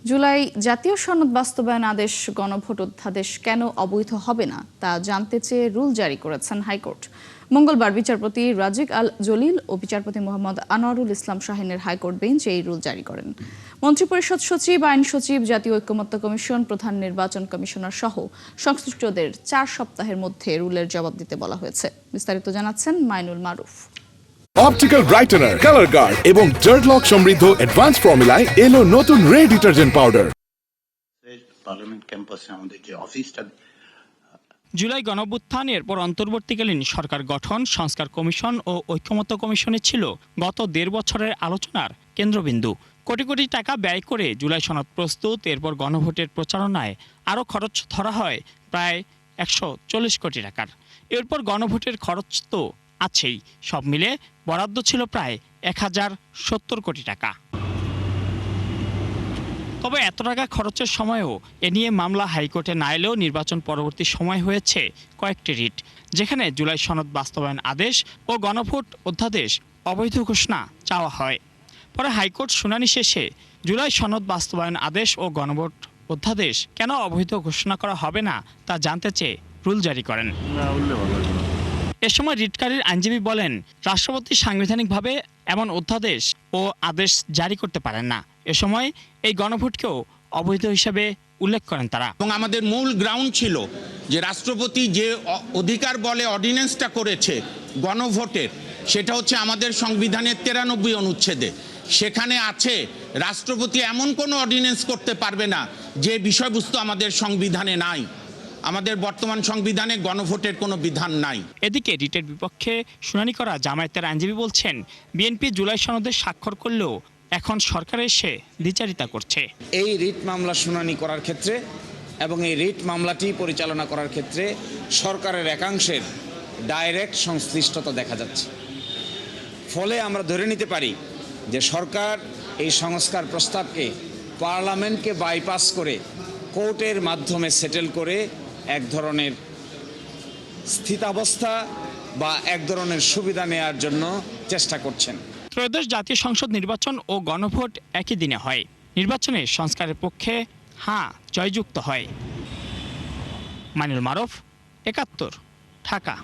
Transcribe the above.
জুলাই জাতীয় সনদ বাস্তবায়ন আদেশ গণভোট অধ্যাদেশ কেন অবৈধ হবে না তা জানতে চেয়ে রুল জারি করেছেন হাইকোর্ট। মঙ্গলবার বিচারপতি রাজিক আল জলিল ও বিচারপতি মোহাম্মদ আনোয়ারুল ইসলাম শাহিনের হাইকোর্ট বেঞ্চ এই রুল জারি করেন। মন্ত্রিপরিষদ সচিব, আইন সচিব, জাতীয় ঐকমত্য কমিশন, প্রধান নির্বাচন কমিশনার সহ সংশ্লিষ্টদের 4 সপ্তাহের মধ্যে রুলের জবাব দিতে বলা হয়েছে। বিস্তারিত জানাচ্ছেন মাইনুল মারুফ। অপটিক্যাল ব্রাইটেনার, কালার গার্ড এবং ডার্ট লক সমৃদ্ধ অ্যাডভান্স ফর্মুলায় এলো নতুন রে ডিটারজেন্ট পাউডার। পার্লামেন্ট ক্যাম্পাসে আমাদের যে অফিসটা জুলাই গণঅভ্যুত্থান এরপর অন্তর্বর্তীকালীন সরকার গঠন, সংস্কার কমিশন ও ঐকমত্য কমিশনে ছিল গত 1.5 বছরের আলোচনার কেন্দ্রবিন্দু। কোটি কোটি টাকা ব্যয় করে জুলাই সনদ প্রস্তুত, এরপর গণভোটের প্রচারণায় আরও খরচ ধরা হয় প্রায় 140 কোটি টাকার। এরপর গণভোটের খরচ তো আছেই, সব মিলে বরাদ্দ ছিল প্রায় 1070 কোটি টাকা। তবে এত টাকা খরচের সময়ও এ নিয়ে মামলা হাইকোর্টে না এলেও নির্বাচন পরবর্তী সময় হয়েছে কয়েকটি রিট, যেখানে জুলাই সনদ বাস্তবায়ন আদেশ ও গণভোট অধ্যাদেশ অবৈধ ঘোষণা চাওয়া হয়। পরে হাইকোর্ট শুনানি শেষে জুলাই সনদ বাস্তবায়ন আদেশ ও গণভোট অধ্যাদেশ কেন অবৈধ ঘোষণা করা হবে না তা জানতে চেয়ে রুল জারি করেন। এ সময় রিটকারীর আইনজীবী বলেন, রাষ্ট্রপতি সাংবিধানিকভাবে এমন অধ্যাদেশ ও আদেশ জারি করতে পারেন না। এ সময় এই গণভোটকেও অবৈধ হিসেবে উল্লেখ করেন তারা। এবং আমাদের মূল গ্রাউন্ড ছিল যে রাষ্ট্রপতি যে অধিকার বলে অর্ডিন্যান্সটা করেছে গণভোটের, সেটা হচ্ছে আমাদের সংবিধানের 93 অনুচ্ছেদে। সেখানে আছে রাষ্ট্রপতি এমন কোনো অর্ডিন্যান্স করতে পারবে না যে বিষয়বস্তু আমাদের সংবিধানে নাই। আমাদের বর্তমান সংবিধানে গণভোটের কোনো বিধান নাই। এদিকে রিটের বিপক্ষে শুনানি করা জামায়াতের আইনজীবী বলছেন, বিএনপি জুলাই সনদে স্বাক্ষর করলেও এখন সরকার এসে দ্বিচারিতা করছে। এই রিট মামলা শুনানি করার ক্ষেত্রে এবং এই রিট মামলাটি পরিচালনা করার ক্ষেত্রে সরকারের একাংশের ডাইরেক্ট সংশ্লিষ্টতা দেখা যাচ্ছে। ফলে আমরা ধরে নিতে পারি যে সরকার এই সংস্কার প্রস্তাবকে পার্লামেন্টকে বাইপাস করে কোর্টের মাধ্যমে সেটেল করে এক ধরনের স্থিতাবস্থা বা এক ধরনের সুবিধা নেয়ার জন্য চেষ্টা করছেন। ত্রয়োদশ জাতীয় সংসদ নির্বাচন ও গণভোট একই দিনে হয়। নির্বাচনে সংস্কারের পক্ষে হ্যাঁ জয়যুক্ত হয়। মাইনুল মারুফ, ৭১, ঢাকা।